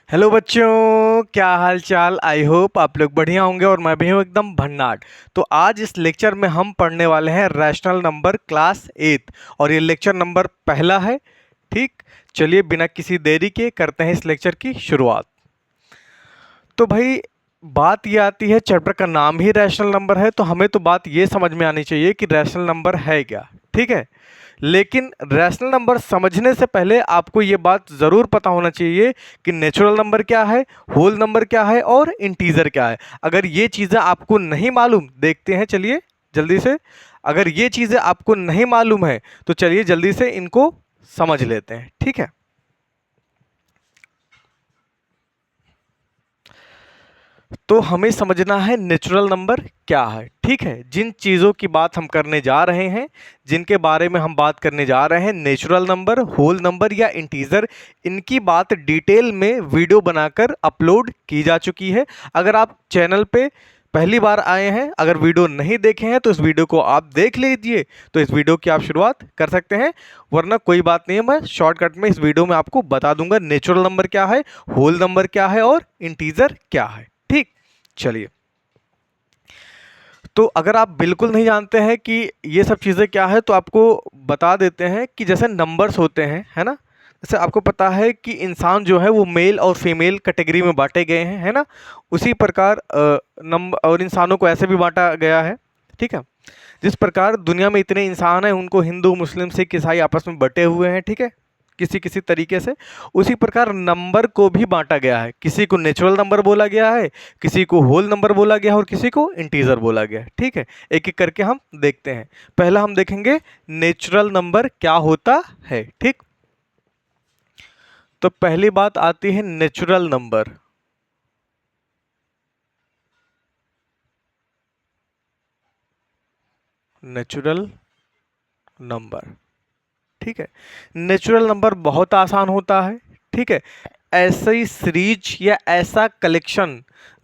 Hello बच्चों, क्या हाल चाल। आई होप आप लोग बढ़िया होंगे और मैं भी हूँ एकदम भन्नाट। तो आज इस लेक्चर में हम पढ़ने वाले हैं रैशनल नंबर क्लास एट और ये लेक्चर नंबर पहला है। ठीक, चलिए बिना किसी देरी के करते हैं इस लेक्चर की शुरुआत। तो भाई बात ये आती है, चैप्टर का नाम ही रैशनल नंबर है, तो हमें तो बात ये समझ में आनी चाहिए कि रैशनल नंबर है क्या। ठीक है, लेकिन रैशनल नंबर समझने से पहले आपको ये बात ज़रूर पता होना चाहिए कि नेचुरल नंबर क्या है, होल नंबर क्या है और इंटीजर क्या है। अगर ये चीज़ें आपको नहीं मालूम, देखते हैं चलिए जल्दी से। अगर ये चीज़ें आपको नहीं मालूम है तो चलिए जल्दी से इनको समझ लेते हैं। ठीक है, तो हमें समझना है नेचुरल नंबर क्या है। ठीक है, जिन चीज़ों की बात हम करने जा रहे हैं, जिनके बारे में हम बात करने जा रहे हैं, नेचुरल नंबर, होल नंबर या इंटीजर, इनकी बात डिटेल में वीडियो बनाकर अपलोड की जा चुकी है। अगर आप चैनल पे पहली बार आए हैं, अगर वीडियो नहीं देखे हैं तो इस वीडियो को आप देख लीजिए, तो इस वीडियो की आप शुरुआत कर सकते हैं। वरना कोई बात नहीं है, मैं शॉर्टकट में इस वीडियो में आपको बता दूंगा नेचुरल नंबर क्या है, होल नंबर क्या है और इंटीजर क्या है। ठीक, चलिए। तो अगर आप बिल्कुल नहीं जानते हैं कि ये सब चीज़ें क्या है तो आपको बता देते हैं कि जैसे नंबर्स होते हैं, है ना। जैसे आपको पता है कि इंसान जो है वो मेल और फीमेल कैटेगरी में बांटे गए हैं, है ना। उसी प्रकार नंबर और इंसानों को ऐसे भी बांटा गया है। ठीक है, जिस प्रकार दुनिया में इतने इंसान हैं उनको हिंदू मुस्लिम सिख ईसाई आपस में बटे हुए हैं, ठीक है, किसी किसी तरीके से। उसी प्रकार नंबर को भी बांटा गया है, किसी को नेचुरल नंबर बोला गया है, किसी को होल नंबर बोला गया है और किसी को इंटीजर बोला गया है। ठीक है, एक एक करके हम देखते हैं। पहला हम देखेंगे नेचुरल नंबर क्या होता है। ठीक, तो पहली बात आती है नेचुरल नंबर। नेचुरल नंबर, ठीक है। नेचुरल नंबर बहुत आसान होता है। ठीक है, ऐसी सीरीज या ऐसा कलेक्शन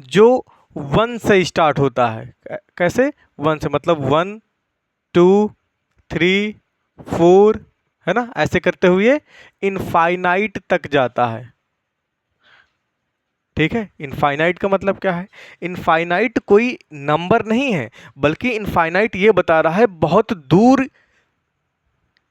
जो वन से स्टार्ट होता है। कैसे? वन से मतलब वन, टू, थ्री, फोर, है ना, ऐसे करते हुए इनफाइनाइट तक जाता है। ठीक है, इनफाइनाइट का मतलब क्या है? इनफाइनाइट कोई नंबर नहीं है, बल्कि इनफाइनाइट ये बता रहा है बहुत दूर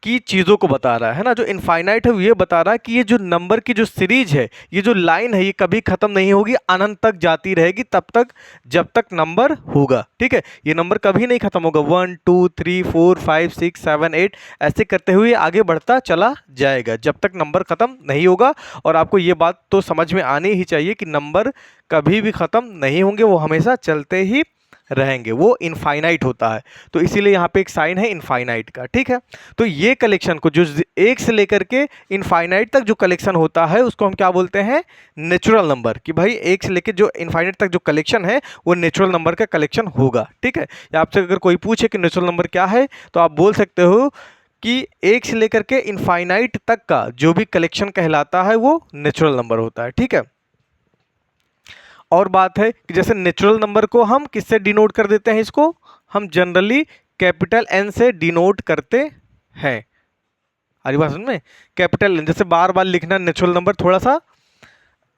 की चीज़ों को बता रहा है ना। जो इनफाइनाइट है वो ये बता रहा है कि ये जो नंबर की जो सीरीज है, ये जो लाइन है, ये कभी ख़त्म नहीं होगी, अनंत तक जाती रहेगी, तब तक जब तक नंबर होगा। ठीक है, ये नंबर कभी नहीं ख़त्म होगा। One, two, three, four, five, six, seven, eight, ऐसे करते हुए आगे बढ़ता चला जाएगा जब तक नंबर ख़त्म नहीं होगा। और आपको ये बात तो समझ में आनी ही चाहिए कि नंबर कभी भी ख़त्म नहीं होंगे, वो हमेशा चलते ही रहेंगे, वो इनफाइनाइट होता है। तो इसीलिए यहाँ पे एक साइन है इनफाइनाइट का। ठीक है, तो ये कलेक्शन को जो एक से लेकर के इनफाइनाइट तक जो कलेक्शन होता है उसको हम क्या बोलते हैं? Natural number. कि भाई एक से लेकर जो इनफाइनाइट तक जो कलेक्शन है वो नेचुरल नंबर का कलेक्शन होगा। ठीक है, या आपसे अगर कोई पूछे कि नेचुरल नंबर क्या है तो आप बोल सकते हो कि एक से लेकर के इनफाइनाइट तक का जो भी कलेक्शन कहलाता है वो नेचुरल नंबर होता है। ठीक है, और बात है कि जैसे नेचुरल नंबर को हम किससे डिनोट कर देते हैं? इसको हम जनरली कैपिटल एन से डिनोट करते हैं। हमारी बात समझ में? कैपिटल एन, जैसे बार बार लिखना नेचुरल नंबर थोड़ा सा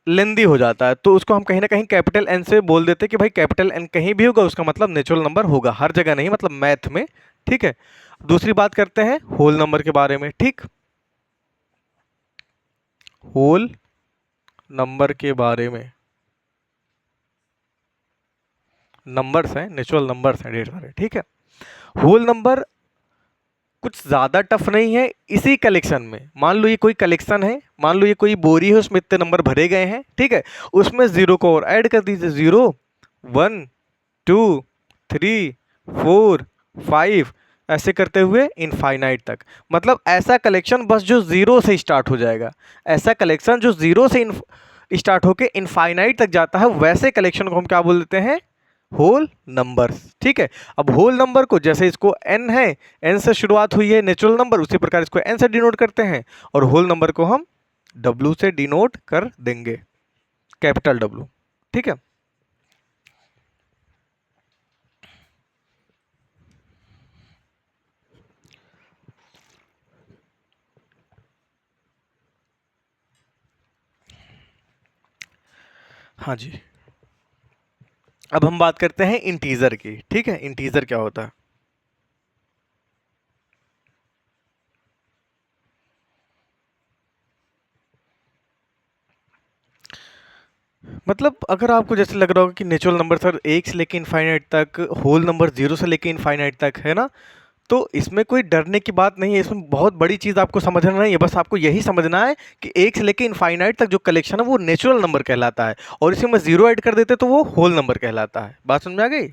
लेंदी हो जाता है, तो उसको हम कहीं ना कहीं कैपिटल एन से बोल देते हैं कि भाई कैपिटल एन कहीं भी होगा उसका मतलब नेचुरल नंबर होगा, हर जगह नहीं, मतलब मैथ में। ठीक है, दूसरी बात करते हैं होल नंबर के बारे में। ठीक, होल नंबर के बारे में। नंबर्स हैं, नेचुरल नंबर्स हैं ढेर सारे। ठीक है, होल नंबर कुछ ज़्यादा टफ नहीं है। इसी कलेक्शन में मान लो ये कोई कलेक्शन है, मान लो ये कोई बोरी है, उसमें इतने नंबर भरे गए हैं। ठीक है, उसमें ज़ीरो को और ऐड कर दीजिए, zero, one, two, three, four, five, ऐसे करते हुए इनफाइनाइट तक। मतलब ऐसा कलेक्शन बस जो ज़ीरो से स्टार्ट हो जाएगा, ऐसा कलेक्शन जो ज़ीरो से स्टार्ट होके इनफाइनाइट तक जाता है, वैसे कलेक्शन को हम क्या बोल देते हैं? Whole numbers. ठीक है, अब होल नंबर को जैसे इसको एन है, एन से शुरुआत हुई है नेचुरल नंबर, उसी प्रकार इसको एन से डिनोट करते हैं, और होल नंबर को हम डब्लू से डिनोट कर देंगे, कैपिटल डब्लू। ठीक है, हाँ जी। अब हम बात करते हैं इंटीजर की। ठीक है, इंटीजर क्या होता है? मतलब अगर आपको जैसे लग रहा होगा कि नेचुरल नंबर सर एक से लेके इनफाइनाइट तक, होल नंबर जीरो से लेके इनफाइनाइट तक, है ना, तो इसमें कोई डरने की बात नहीं है। इसमें बहुत बड़ी चीज़ आपको समझना नहीं है, बस आपको यही समझना है कि एक से लेके इनफाइनाइट तक जो कलेक्शन है वो नेचुरल नंबर कहलाता है, और इसी में जीरो ऐड कर देते तो वो होल नंबर कहलाता है। बात समझ में आ गई?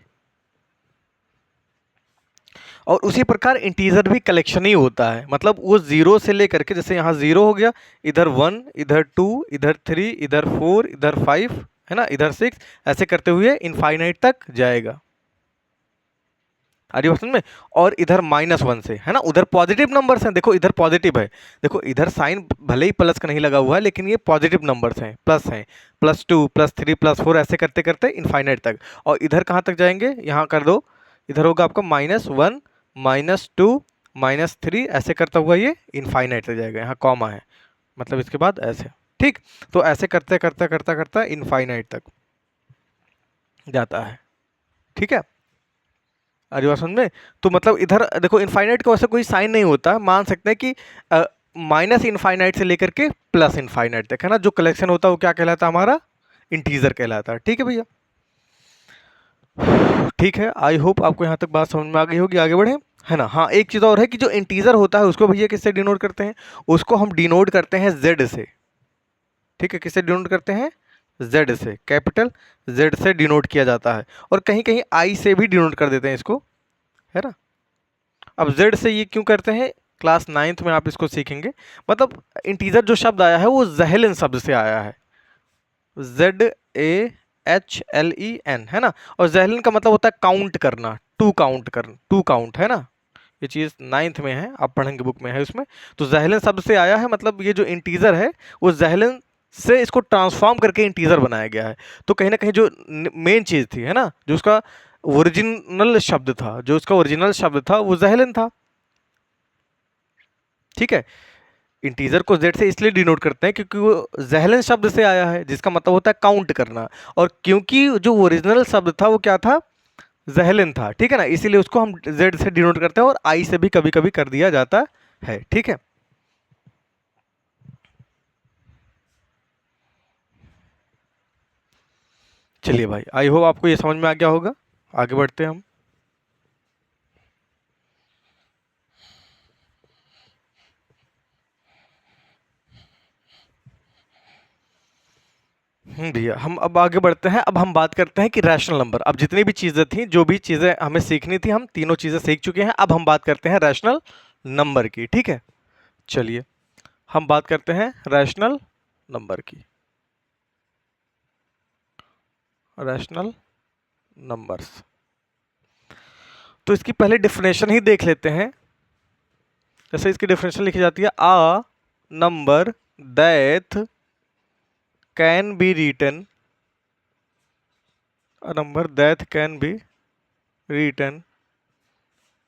और उसी प्रकार इंटीजर भी कलेक्शन ही होता है, मतलब वो जीरो से लेकर के, जैसे यहाँ जीरो हो गया, इधर वन, इधर टू, इधर थ्री, इधर फोर, इधर फाइव, है ना, इधर सिक्स, ऐसे करते हुए इनफाइनाइट तक जाएगा। आ रही बात समझ में? और इधर माइनस वन से, है ना, उधर पॉजिटिव नंबर्स हैं, देखो इधर पॉजिटिव है, देखो इधर साइन भले ही प्लस का नहीं लगा हुआ है लेकिन ये पॉजिटिव नंबर्स हैं, प्लस हैं, plus two, plus three, plus four, ऐसे करते करते इनफाइनाइट तक। और इधर कहाँ तक जाएंगे? यहाँ कर दो, इधर होगा आपका minus one, minus two, minus three, ऐसे करता हुआ ये इनफाइनाइट तक जाएगा। यहाँ कॉमा है, मतलब इसके बाद ऐसे। ठीक, तो ऐसे करते करते करता करता इनफाइनाइट तक जाता है। ठीक है, अरे बात समझ में? तो मतलब इधर देखो इनफाइनाइट का वैसे कोई साइन नहीं होता, मान सकते हैं कि माइनस इनफाइनाइट से लेकर के प्लस इनफाइनाइट तक, है ना, जो कलेक्शन होता है वो क्या कहलाता है? हमारा इंटीजर कहलाता है। ठीक है भैया, ठीक है, आई होप आपको यहाँ तक बात समझ में आ गई होगी। आगे बढ़े, है ना। हाँ, एक चीज़ और है कि जो इंटीजर होता है उसको भैया किससे डिनोट करते हैं? उसको हम डिनोट करते हैं जेड से। ठीक है, किससे डिनोट करते हैं? जेड से, कैपिटल जेड से डिनोट किया जाता है, और कहीं कहीं आई से भी डिनोट कर देते हैं इसको, है ना। अब जेड से ये क्यों करते हैं? क्लास नाइन्थ में आप इसको सीखेंगे। मतलब इंटीजर जो शब्द आया है वो ज़ेहलन शब्द से आया है, ZAHLEN, है ना। और ज़ेहलन का मतलब होता है काउंट करना, टू काउंट करना, टू काउंट, है ना। ये चीज़ नाइन्थ में है, आप पढ़ेंगे बुक में है उसमें। तो ज़ेहलन शब्द से आया है, मतलब ये जो इंटीजर है वो ज़ेहलन से इसको ट्रांसफॉर्म करके इंटीजर बनाया गया है। तो कहीं ना कहीं जो मेन चीज़ थी, है ना, जो उसका ओरिजिनल शब्द था, जो उसका ओरिजिनल शब्द था वो ज़ेहलन था। ठीक है, इंटीजर को जेड से इसलिए डिनोट करते हैं क्योंकि वो ज़ेहलन शब्द से आया है जिसका मतलब होता है काउंट करना, और क्योंकि जो ओरिजिनल शब्द था वो क्या था? ज़ेहलन था। ठीक है ना, इसीलिए उसको हम जेड से डिनोट करते हैं, और आई से भी कभी कभी कर दिया जाता है। ठीक है, चलिए भाई, आई होप आपको ये समझ में आ गया होगा। आगे बढ़ते हैं हम। भैया हम अब आगे बढ़ते हैं। अब हम बात करते हैं कि रैशनल नंबर। अब जितनी भी चीज़ें थी, जो भी चीज़ें हमें सीखनी थी, हम तीनों चीज़ें सीख चुके हैं। अब हम बात करते हैं रैशनल नंबर की। ठीक है, चलिए हम बात करते हैं रैशनल नंबर की। रैशनल नंबर्स, तो इसकी पहले डिफिनेशन ही देख लेते हैं। जैसे इसकी डिफिनेशन लिखी जाती है, a number that can be written, a number that can be written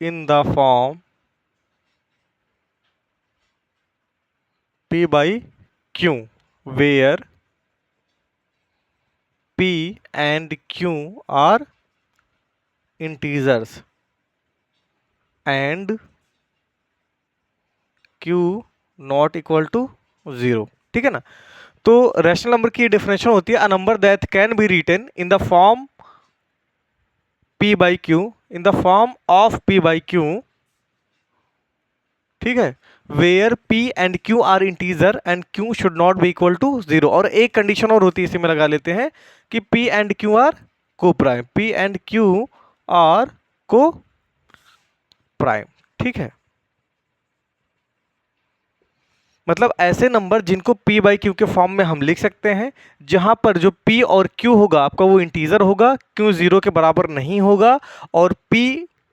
in the form P by Q, where P and Q are integers and Q not equal to 0। ठीक है ना। तो रैशनल नंबर की definition होती है, a number that can be written in the form P by Q, in the form of P by Q, ठीक है, where P and Q are integer and Q should not be equal to 0। और एक condition और होती है, इसी में लगा लेते हैं कि P and Q are coprime, P and Q are coprime. ठीक है, मतलब ऐसे नंबर जिनको P बाई Q के फॉर्म में हम लिख सकते हैं, जहां पर जो P और Q होगा आपका वो इंटीजर होगा, Q 0 के बराबर नहीं होगा, और P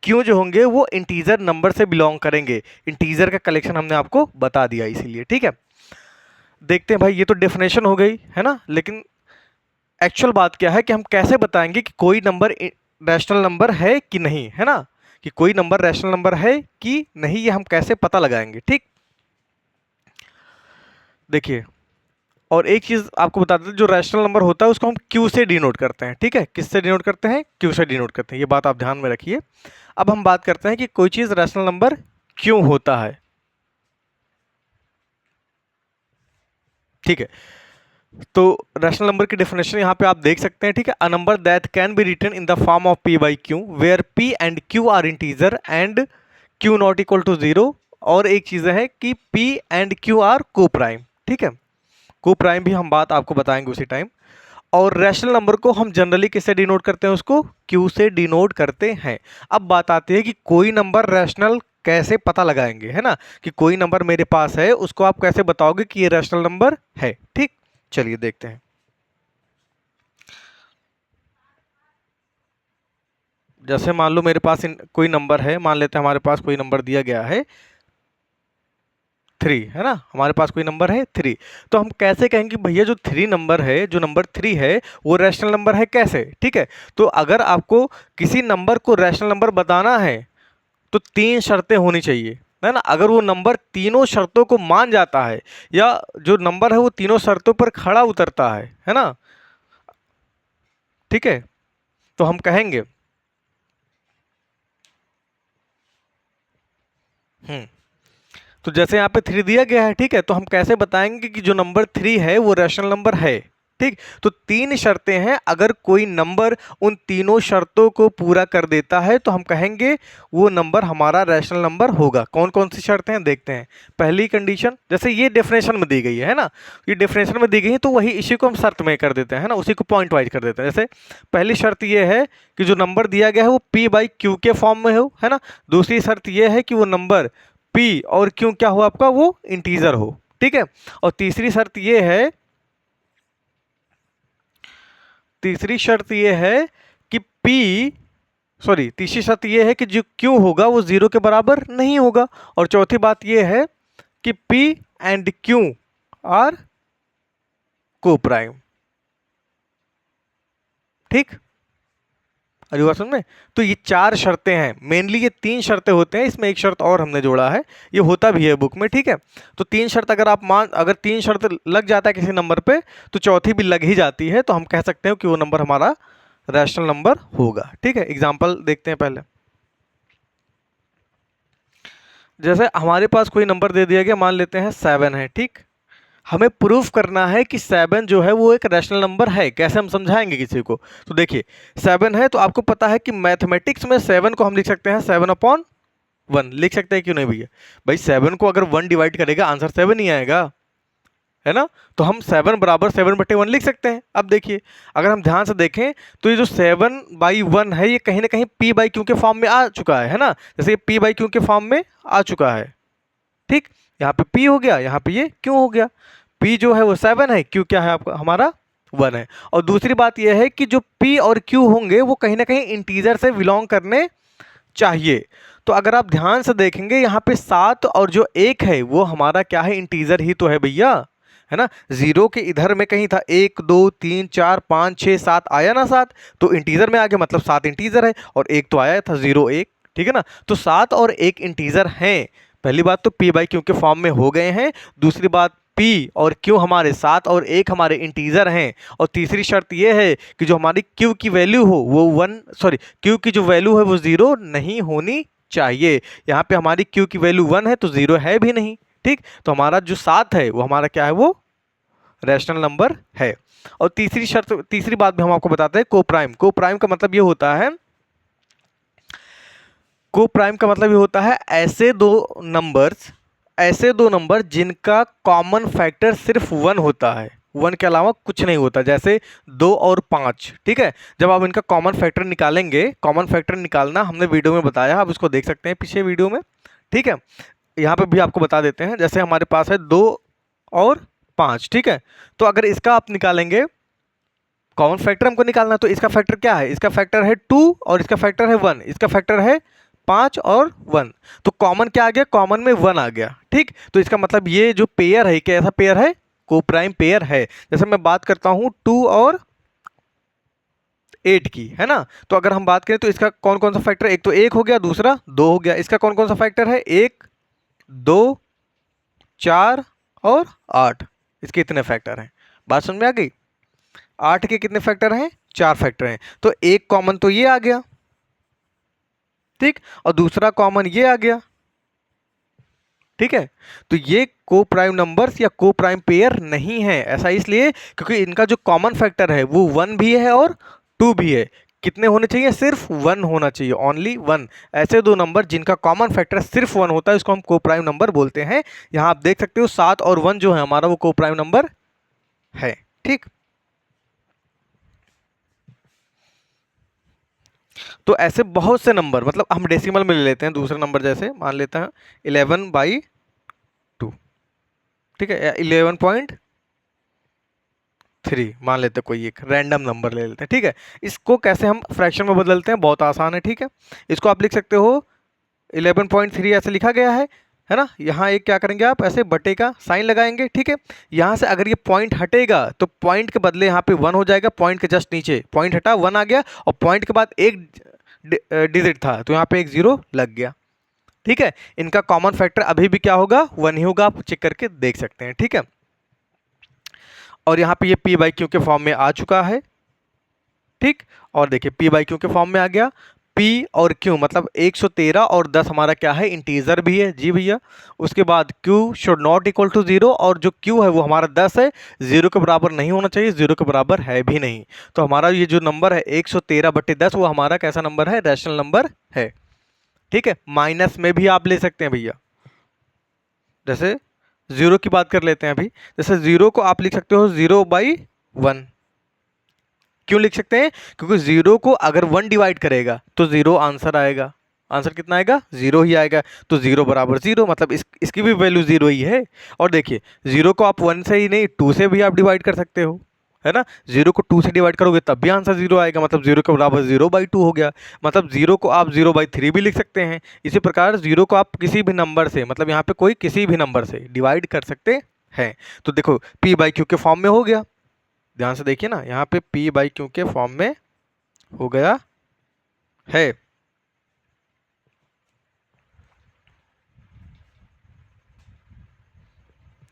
Q जो होंगे वो इंटीजर नंबर से बिलोंग करेंगे। इंटीजर का कलेक्शन हमने आपको बता दिया इसीलिए। ठीक है, देखते हैं भाई, ये तो डेफिनेशन हो गई, है ना, लेकिन एक्चुअल बात क्या है कि हम कैसे बताएंगे कि कोई नंबर रैशनल नंबर है कि नहीं, है ना, कि कोई नंबर रैशनल नंबर है कि नहीं, ये हम कैसे पता लगाएंगे। ठीक, देखिए और एक चीज़ आपको बता देते हैं, जो रैशनल नंबर होता है उसको हम क्यू से डिनोट करते हैं, ठीक है। किससे डिनोट करते हैं? क्यू से डिनोट करते हैं, ये बात आप ध्यान में रखिए। अब हम बात करते हैं कि कोई चीज़ रैशनल नंबर क्यों होता है, ठीक है। तो रैशनल नंबर की डेफिनेशन यहाँ पे आप देख सकते हैं, ठीक है। A number that can be written in the form of p by Q where p and q are integer and q not equal to zero. और एक चीज़ है कि p and q are coprime, ठीक है। को prime भी हम बात आपको बताएंगे उसी टाइम। और रैशनल नंबर को हम जनरली किससे डिनोट करते हैं? उसको q से डिनोट करते हैं। अब बात आती है कि कोई नंबर रैशनल कैसे पता लगाएंगे, है ना, कि कोई नंबर मेरे पास है उसको आप कैसे बताओगे कि ये रैशनल नंबर है, ठीक। चलिए देखते हैं। जैसे मान लो मेरे पास कोई नंबर है, मान लेते हैं हमारे पास कोई नंबर दिया गया है 3, है ना, हमारे पास कोई नंबर है 3। तो हम कैसे कहेंगे कि भैया जो 3 नंबर है, जो नंबर 3 है वो रैशनल नंबर है, कैसे? ठीक है। तो अगर आपको किसी नंबर को रैशनल नंबर बताना है तो 3 शर्तें होनी चाहिए, है ना। अगर वो नंबर तीनों शर्तों को मान जाता है, या जो नंबर है वो तीनों शर्तों पर खड़ा उतरता है ना, ठीक है, तो हम कहेंगे हम्म तो जैसे यहाँ पे 3 दिया गया है, ठीक है, तो हम कैसे बताएंगे कि जो नंबर 3 है वो रैशनल नंबर है, ठीक। तो 3 शर्तें हैं, अगर कोई नंबर उन तीनों शर्तों को पूरा कर देता है तो हम कहेंगे वो नंबर हमारा रैशनल नंबर होगा। कौन कौन सी शर्तें हैं देखते हैं। पहली कंडीशन, जैसे ये डेफिनेशन में दी गई है ना, ये डेफिनेशन में दी गई है, तो वही इसी को हम शर्त में कर देते हैं ना, उसी को पॉइंट वाइज कर देते हैं। जैसे पहली शर्त ये है कि जो नंबर दिया गया है वो p बाई क्यू के फॉर्म में हो, है ना। दूसरी शर्त ये है कि वो नंबर p और q क्या हो आपका, वो इंटीजर हो, ठीक है। और तीसरी शर्त ये है कि तीसरी शर्त ये है कि जो q होगा वो 0 के बराबर नहीं होगा। और चौथी बात ये है कि p and q are coprime, ठीक। अरे बात समझ में। तो ये 4 शर्तें हैं, मेनली ये 3 शर्तें होते हैं, इसमें एक शर्त और हमने जोड़ा है, ये होता भी है बुक में, ठीक है। तो 3 शर्त अगर 3 शर्त लग जाता है किसी नंबर पे तो चौथी भी लग ही जाती है, तो हम कह सकते हैं कि वो नंबर हमारा रैशनल नंबर होगा, ठीक है। एग्जाम्पल देखते हैं पहले। जैसे हमारे पास कोई नंबर दे दिया गया, मान लेते हैं 7 है, ठीक। हमें प्रूफ करना है कि 7 जो है वो एक रैशनल नंबर है। कैसे हम समझाएंगे किसी को? तो देखिए 7 है, तो आपको पता है कि मैथमेटिक्स में 7 को हम लिख सकते हैं 7/1, लिख सकते हैं, क्यों नहीं भैया? भाई 7 को अगर 1 डिवाइड करेगा आंसर 7 ही आएगा, है ना। तो हम 7 बराबर 7/1 लिख सकते हैं। अब देखिए अगर हम ध्यान से देखें तो ये जो 7/1 है ये कहीं ना कहीं p बाई क्यू के फॉर्म में आ चुका है ना। जैसे ये p बाई क्यू के फॉर्म में आ चुका है, ठीक। यहाँ पे p हो गया, यहाँ पे ये q हो गया। p जो है वो 7 है, q क्या है आपका हमारा 1 है। और दूसरी बात यह है कि जो p और q होंगे वो कहीं ना कहीं इंटीजर से बिलोंग करने चाहिए। तो अगर आप ध्यान से देखेंगे यहाँ पे 7 और जो 1 है वो हमारा क्या है, इंटीजर ही तो है भैया, है ना। 0 के इधर में कहीं था 1 2 3 4 5 6 7 आया ना 7, तो इंटीजर में आ गया, मतलब 7 इंटीजर है। और 1 तो आया था 0 1, ठीक है ना। तो 7 और 1 इंटीजर हैं। पहली बात तो p बाई क्यू के फॉर्म में हो गए हैं। दूसरी बात p और q हमारे 7 और 1 हमारे इंटीजर हैं। और तीसरी शर्त ये है कि जो हमारी q की वैल्यू हो वो q की जो वैल्यू है वो 0 नहीं होनी चाहिए। यहाँ पे हमारी q की वैल्यू 1 है तो 0 है भी नहीं, ठीक। तो हमारा जो 7 है वो हमारा क्या है, वो रैशनल नंबर है। और तीसरी बात भी हम आपको बताते हैं, को प्राइम का मतलब ये होता है, ऐसे दो नंबर जिनका कॉमन फैक्टर सिर्फ 1 होता है, 1 के अलावा कुछ नहीं होता। जैसे 2 और 5, ठीक है। जब आप इनका कॉमन फैक्टर निकालेंगे, कॉमन फैक्टर निकालना हमने वीडियो में बताया, आप उसको देख सकते हैं पीछे वीडियो में, ठीक है। यहाँ पे भी आपको बता देते हैं। जैसे हमारे पास है 2 और 5, ठीक है। तो अगर इसका आप निकालेंगे, कॉमन फैक्टर हमको निकालना, तो इसका फैक्टर क्या है, इसका फैक्टर है 2 और इसका फैक्टर है 1, इसका फैक्टर है 5 और 1। तो कॉमन क्या आ गया, कॉमन में 1 आ गया, ठीक। तो इसका मतलब ये जो पेयर है, कैसा पेयर है, को प्राइम पेयर है। जैसे मैं बात करता हूं 2 और 8 की, है ना। तो अगर हम बात करें तो इसका कौन कौन सा फैक्टर, एक तो 1 हो गया, दूसरा 2 हो गया। इसका कौन कौन सा फैक्टर है, 1 2 4 और 8, इसके इतने फैक्टर हैं। बात समझ में आ गई? 8 के कितने फैक्टर हैं? 4 फैक्टर हैं, तो एक कॉमन तो ये आ गया, ठीक, और दूसरा कॉमन ये आ गया, ठीक है। तो ये को प्राइम नंबर्स या को प्राइम पेयर नहीं है। ऐसा इसलिए क्योंकि इनका जो कॉमन फैक्टर है वो 1 भी है और 2 भी है। कितने होने चाहिए? सिर्फ 1 होना चाहिए, ओनली 1। ऐसे दो नंबर जिनका कॉमन फैक्टर सिर्फ 1 होता है उसको हम को प्राइम नंबर बोलते हैं। यहां आप देख सकते हो 7 और 1 जो है हमारा वो को प्राइम नंबर है, ठीक। तो ऐसे बहुत से नंबर, मतलब हम डेसिमल में ले लेते हैं दूसरे नंबर, जैसे मान लेते हैं 11/2, ठीक है, 11.3 मान लेते हैं, कोई एक रैंडम नंबर ले लेते हैं, ठीक है। इसको कैसे हम फ्रैक्शन में बदलते हैं? बहुत आसान है, ठीक है। इसको आप लिख सकते हो 11.3 ऐसे लिखा गया है ना। यहाँ एक क्या करेंगे आप, ऐसे बटे का साइन लगाएंगे, ठीक है। यहाँ से अगर ये पॉइंट हटेगा तो पॉइंट के बदले यहाँ पे 1 हो जाएगा, पॉइंट के जस्ट नीचे पॉइंट हटा 1 आ गया, और पॉइंट के बाद एक डिजिट था तो यहाँ पे एक 0 लग गया, ठीक है। इनका कॉमन फैक्टर अभी भी क्या होगा? 1 ही होगा, आप चेक करके देख सकते हैं, ठीक है। और यहाँ पे ये पी बाई क्यू के फॉर्म में आ चुका है, ठीक। और देखिए पी बाई क्यू के फॉर्म में आ गया। पी और क्यू मतलब 113 और 10 हमारा क्या है? इंटीजर भी है, जी भैया। उसके बाद Q should not equal to 0, और जो क्यू है वो हमारा 10 है, 0 के बराबर नहीं होना चाहिए, 0 के बराबर है भी नहीं। तो हमारा ये जो नंबर है 113/10 वो हमारा कैसा नंबर है? रैशनल नंबर है, ठीक है। माइनस में भी आप ले सकते हैं भैया, जैसे 0 की बात कर लेते हैं अभी। जैसे 0 को आप लिख सकते हो 0/1। क्यों लिख सकते हैं? क्योंकि 0 को अगर 1 डिवाइड करेगा तो 0 आंसर आएगा। आंसर कितना आएगा? 0 ही आएगा। तो 0 बराबर 0, मतलब इसकी भी वैल्यू 0 ही है। और देखिए 0 को आप 1 से ही नहीं 2 से भी आप डिवाइड कर सकते हो, है ना। 0 को 2 से डिवाइड करोगे तब भी आंसर 0 आएगा, मतलब 0 के बराबर 0/2 हो गया। मतलब 0 को आप 0/3 भी लिख सकते हैं। इसी प्रकार 0 को आप किसी भी नंबर से, मतलब यहाँ पे कोई किसी भी नंबर से डिवाइड कर सकते हैं। तो देखो p बाई क्यू के फॉर्म में हो गया, ध्यान से देखिए ना, यहाँ पे p बाई क्यू के फॉर्म में हो गया है।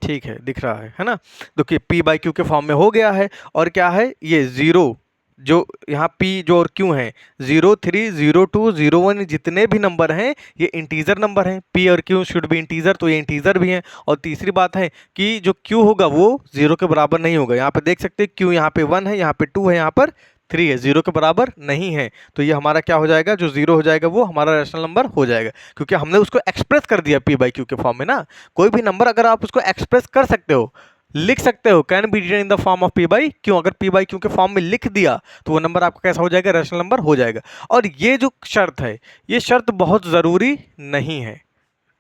ठीक है, दिख रहा है ना। देखिए p बाई क्यू के फॉर्म में हो गया है। और क्या है ये 0, जो यहाँ p जो और q है, 0 3 0 2 0 1 जितने भी नंबर हैं ये इंटीजर नंबर हैं। p और q शुड बी इंटीजर, तो ये इंटीजर भी हैं। और तीसरी बात है कि जो q होगा वो 0 के बराबर नहीं होगा। यहाँ पे देख सकते हैं q यहाँ पे 1 है, यहाँ पे 2 है, यहाँ पर 3 है, 0 के बराबर नहीं है। तो ये हमारा क्या हो जाएगा? जो 0 हो जाएगा वो हमारा रैशनल नंबर हो जाएगा, क्योंकि हमने उसको एक्सप्रेस कर दिया p बाई क्यू के फॉर्म में ना। कोई भी नंबर अगर आप उसको एक्सप्रेस कर सकते हो, लिख सकते हो, can be written in the form of p by Q, अगर p बाई क्यू के फॉर्म में लिख दिया तो वो नंबर आपका कैसा हो जाएगा? रैशनल नंबर हो जाएगा। और ये जो शर्त है, ये शर्त बहुत ज़रूरी नहीं है,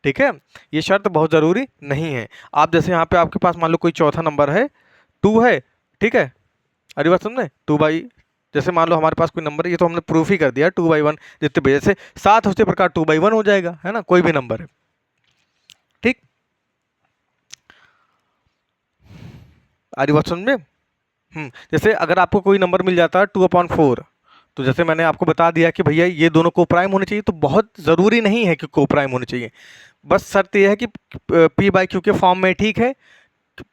ठीक है। ये शर्त बहुत ज़रूरी नहीं है। आप जैसे यहाँ पे आपके पास मान लो कोई चौथा नंबर है 2 है, ठीक है। अरे बात समझे, 2/, जैसे मान लो हमारे पास कोई नंबर है, ये तो हमने प्रूफ ही कर दिया 2/1, जितने भी जैसे 7 उसी प्रकार 2/1 हो जाएगा, है ना, कोई भी नंबर है, ठीक। अरे बात समझ में। जैसे अगर आपको कोई नंबर मिल जाता है 2/4, तो जैसे मैंने आपको बता दिया कि भैया ये दोनों को प्राइम होने चाहिए, तो बहुत ज़रूरी नहीं है कि को प्राइम होने चाहिए। बस शर्त यह है कि p बाई क्यू के फॉर्म में, ठीक है।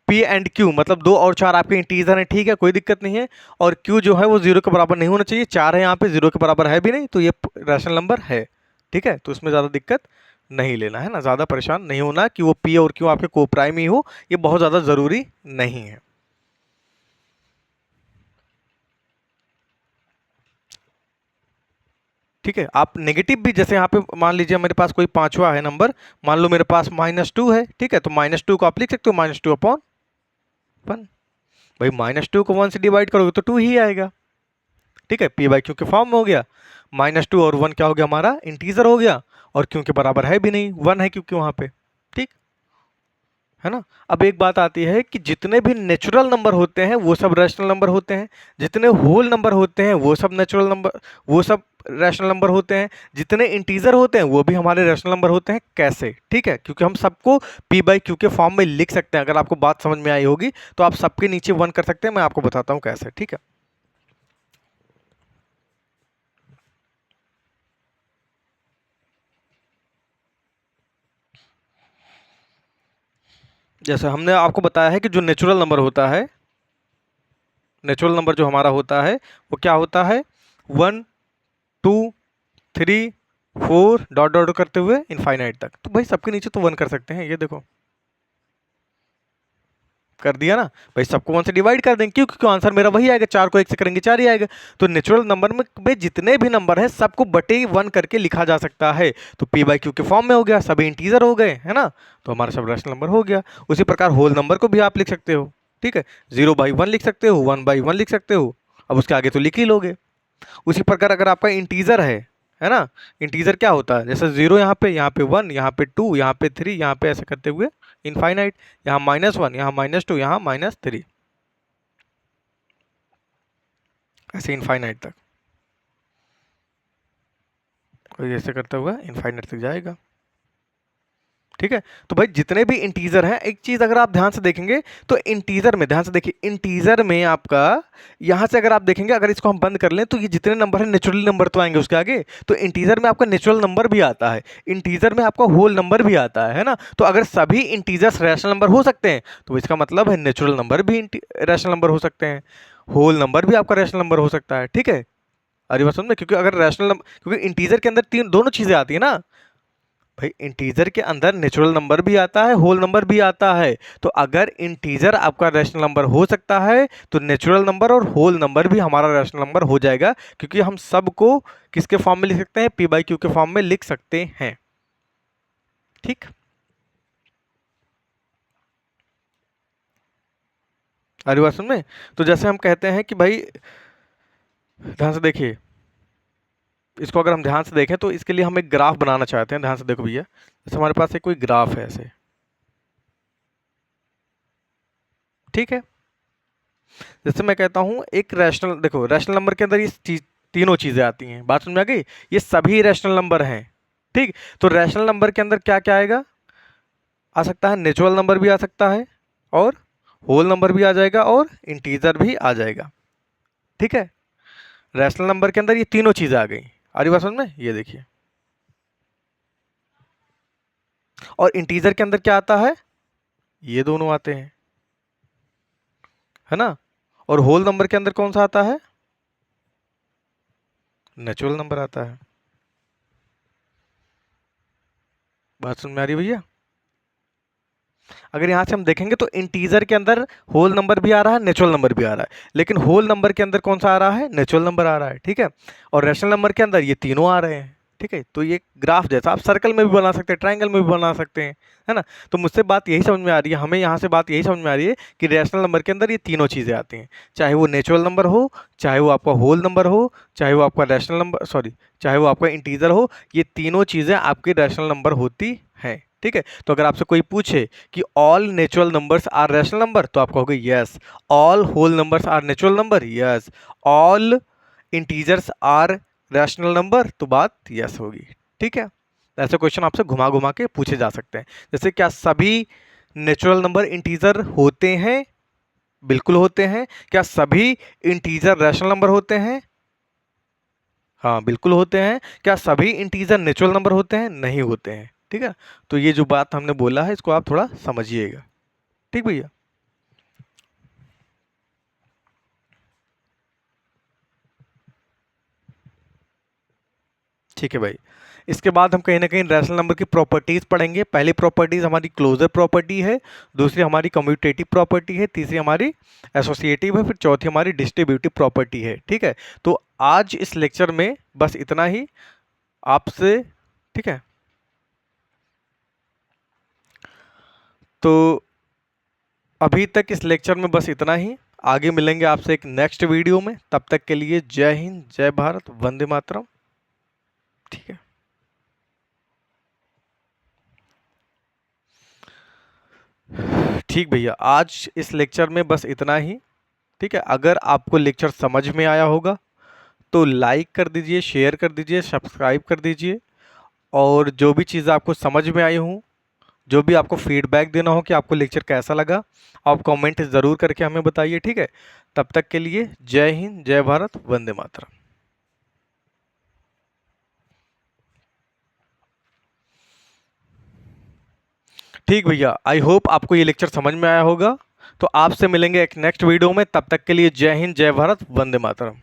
p एंड q मतलब 2 और 4 आपके इंटीजर हैं, ठीक है, कोई दिक्कत नहीं है। और q जो है वो 0 के बराबर नहीं होना चाहिए, 4 है यहाँ पे, 0 के बराबर है भी नहीं, तो ये रैशनल नंबर है, ठीक है। तो इसमें ज़्यादा दिक्कत नहीं लेना है ना, ज़्यादा परेशान नहीं होना कि वो p और q आपके को प्राइम ही हो, ये बहुत ज़्यादा ज़रूरी नहीं है। ठीक है। आप नेगेटिव भी, जैसे यहाँ पे मान लीजिए मेरे पास कोई पांचवा है नंबर, मान लो मेरे पास -2 है, ठीक है, तो -2 को आप लिख सकते हो -2/1। भाई -2 को 1 से डिवाइड करोगे तो 2 ही आएगा, ठीक है। p बाई क्यू के फॉर्म में हो गया। -2 और 1 क्या हो गया? हमारा इंटीजर हो गया, और क्यों के बराबर है भी नहीं, 1 है क्योंकि वहाँ पे, ठीक है ना। अब एक बात आती है कि जितने भी नेचुरल नंबर होते हैं वो सब रैशनल नंबर होते हैं, जितने होल नंबर होते हैं वो सब नेचुरल नंबर, वो सब रैशनल नंबर होते हैं, जितने इंटीजर होते हैं वो भी हमारे रैशनल नंबर होते हैं। कैसे? ठीक है, क्योंकि हम सबको p बाई क्यू के फॉर्म में लिख सकते हैं। अगर आपको बात समझ में आई होगी तो आप सबके नीचे 1 कर सकते हैं, मैं आपको बताता हूँ कैसे, ठीक है। जैसे हमने आपको बताया है कि जो नेचुरल नंबर होता है नेचुरल नंबर जो हमारा होता है वो क्या होता है, 1 2 3 4 डॉट डॉट करते हुए इनफाइनाइट तक। तो भाई सबके नीचे तो 1 कर सकते हैं, ये देखो कर दिया ना भाई, सबको 1 से डिवाइड कर देंगे, क्यों, क्योंकि आंसर मेरा वही आएगा, 4 को 1 से करेंगे 4 ही आएगा। तो नेचुरल नंबर में भाई जितने भी नंबर है सबको बटे 1 करके लिखा जा सकता है। तो पी बाई क्यू के फॉर्म में हो गया, सभी इंटीजर हो गए, है ना, तो हमारा सब रैशनल नंबर हो गया। उसी प्रकार होल नंबर को भी आप लिख सकते हो, ठीक है, 0/1 लिख सकते हो, 1/1 लिख सकते हो, अब उसके आगे तो लिख ही लोगे। उसी प्रकार अगर आपका इंटीजर है ना, इंटीजर क्या होता है, जैसे 0 यहाँ पे 1, यहाँ पे 2, यहाँ पे 3, यहाँ पे ऐसे करते हुए इनफाइनाइट, यहाँ -1, यहाँ -2, यहाँ -3, ऐसे इनफाइनाइट तक, और ऐसे करते हुए इनफाइनाइट तक जाएगा, ठीक है। तो भाई जितने भी इंटीजर हैं, एक चीज अगर आप ध्यान से देखेंगे तो इंटीजर में, ध्यान से देखिए, इंटीजर में आपका यहां से अगर आप देखेंगे, अगर इसको हम बंद कर लें तो ये जितने नंबर हैं नेचुरल नंबर तो आएंगे उसके आगे, तो इंटीजर में आपका नेचुरल नंबर भी आता है, इंटीजर में आपका होल नंबर भी आता है ना। तो अगर सभी इंटीजर्स रैशनल नंबर हो सकते हैं तो इसका मतलब है नेचुरल नंबर भी रैशनल नंबर हो सकते हैं, होल नंबर भी आपका रैशनल नंबर हो सकता है, ठीक है। अरे बात समझ में, क्योंकि अगर रैशनल नंबर, क्योंकि इंटीजर के अंदर तीन दोनों चीजें आती है ना भाई, इंटीजर के अंदर नेचुरल नंबर भी आता है, होल नंबर भी आता है। तो अगर इंटीजर आपका रैशनल नंबर हो सकता है तो नेचुरल नंबर और होल नंबर भी हमारा रैशनल नंबर हो जाएगा, क्योंकि हम सबको किसके फॉर्म में लिख सकते हैं, पी बाई क्यू के फॉर्म में लिख सकते हैं, ठीक। अरे बात सुन में, तो जैसे हम कहते हैं कि भाई ध्यान से देखिए, इसको अगर हम ध्यान से देखें तो इसके लिए हम एक ग्राफ बनाना चाहते हैं, ध्यान से देखो भैया, जैसे हमारे पास एक कोई ग्राफ है ऐसे, ठीक है। जैसे मैं कहता हूं एक रैशनल, देखो रैशनल नंबर के अंदर ये तीनों चीजें आती हैं, बात समझ में आ गई, ये सभी रैशनल नंबर हैं, ठीक। तो रैशनल नंबर के अंदर क्या क्या आएगा, आ सकता है नेचुरल नंबर भी आ सकता है, और होल नंबर भी आ जाएगा, और इंटीजर भी आ जाएगा, ठीक है। रैशनल नंबर के अंदर ये तीनों चीजें आ गई, आ रही बात समझ में, ये देखिए। और इंटीजर के अंदर क्या आता है, ये दोनों आते हैं, है ना। और होल नंबर के अंदर कौन सा आता है, नेचुरल नंबर आता है। बात सुन में आ रही भैया। अगर यहां से हम देखेंगे तो इंटीजर के अंदर होल नंबर भी आ रहा है, नेचुरल नंबर भी आ रहा है, लेकिन होल नंबर के अंदर कौन सा आ रहा है, नेचुरल नंबर आ रहा है, ठीक है। और रैशनल नंबर के अंदर ये तीनों आ रहे हैं, ठीक है। तो ये ग्राफ जैसा आप सर्कल में भी बना सकते हैं, ट्रायंगल में भी बना सकते हैं, है ना। तो मुझसे बात यही समझ में आ रही है, हमें यहाँ से बात यही समझ में आ रही है कि रैशनल नंबर के अंदर ये तीनों चीज़ें आती हैं, चाहे वो नेचुरल नंबर हो, चाहे वो आपका होल नंबर हो, चाहे वो आपका रैशनल नंबर, सॉरी, चाहे वो आपका इंटीजर हो, ये तीनों चीज़ें आपकी रैशनल नंबर होती हैं, ठीक है। तो अगर आपसे कोई पूछे कि all natural numbers are rational number, तो आप कहोगे yes. All whole numbers are natural number, yes. All integers are rational number, तो बात यस होगी, ठीक है। ऐसे क्वेश्चन आपसे घुमा घुमा के पूछे जा सकते हैं, जैसे क्या सभी नेचुरल नंबर इंटीजर होते हैं, बिल्कुल होते हैं। क्या सभी इंटीजर रैशनल नंबर होते हैं, हाँ बिल्कुल होते हैं। क्या सभी इंटीजर नेचुरल नंबर होते हैं, नहीं होते हैं, ठीक है। तो ये जो बात हमने बोला है इसको आप थोड़ा समझिएगा, ठीक भैया। ठीक है भाई, इसके बाद हम कहीं ना कहीं रैशनल नंबर की प्रॉपर्टीज पढ़ेंगे। पहली प्रॉपर्टीज हमारी क्लोजर प्रॉपर्टी है, दूसरी हमारी कम्यूटेटिव प्रॉपर्टी है, तीसरी हमारी एसोसिएटिव है, फिर चौथी हमारी डिस्ट्रीब्यूटिव प्रॉपर्टी है, ठीक है। तो आज इस लेक्चर में बस इतना ही आपसे, ठीक है। तो अभी तक इस लेक्चर में बस इतना ही, आगे मिलेंगे आपसे एक नेक्स्ट वीडियो में, तब तक के लिए जय हिंद, जय भारत, वंदे मातरम, ठीक है। ठीक भैया, आज इस लेक्चर में बस इतना ही, ठीक है। अगर आपको लेक्चर समझ में आया होगा तो लाइक कर दीजिए, शेयर कर दीजिए, सब्सक्राइब कर दीजिए, और जो भी चीज़ आपको समझ में आई हो, जो भी आपको फीडबैक देना हो कि आपको लेक्चर कैसा लगा, आप कमेंट ज़रूर करके हमें बताइए, ठीक है। तब तक के लिए जय हिंद, जय भारत, वंदे मातरम। ठीक भैया, आई होप आपको ये लेक्चर समझ में आया होगा। तो आपसे मिलेंगे एक नेक्स्ट वीडियो में, तब तक के लिए जय हिंद, जय भारत, वंदे मातरम।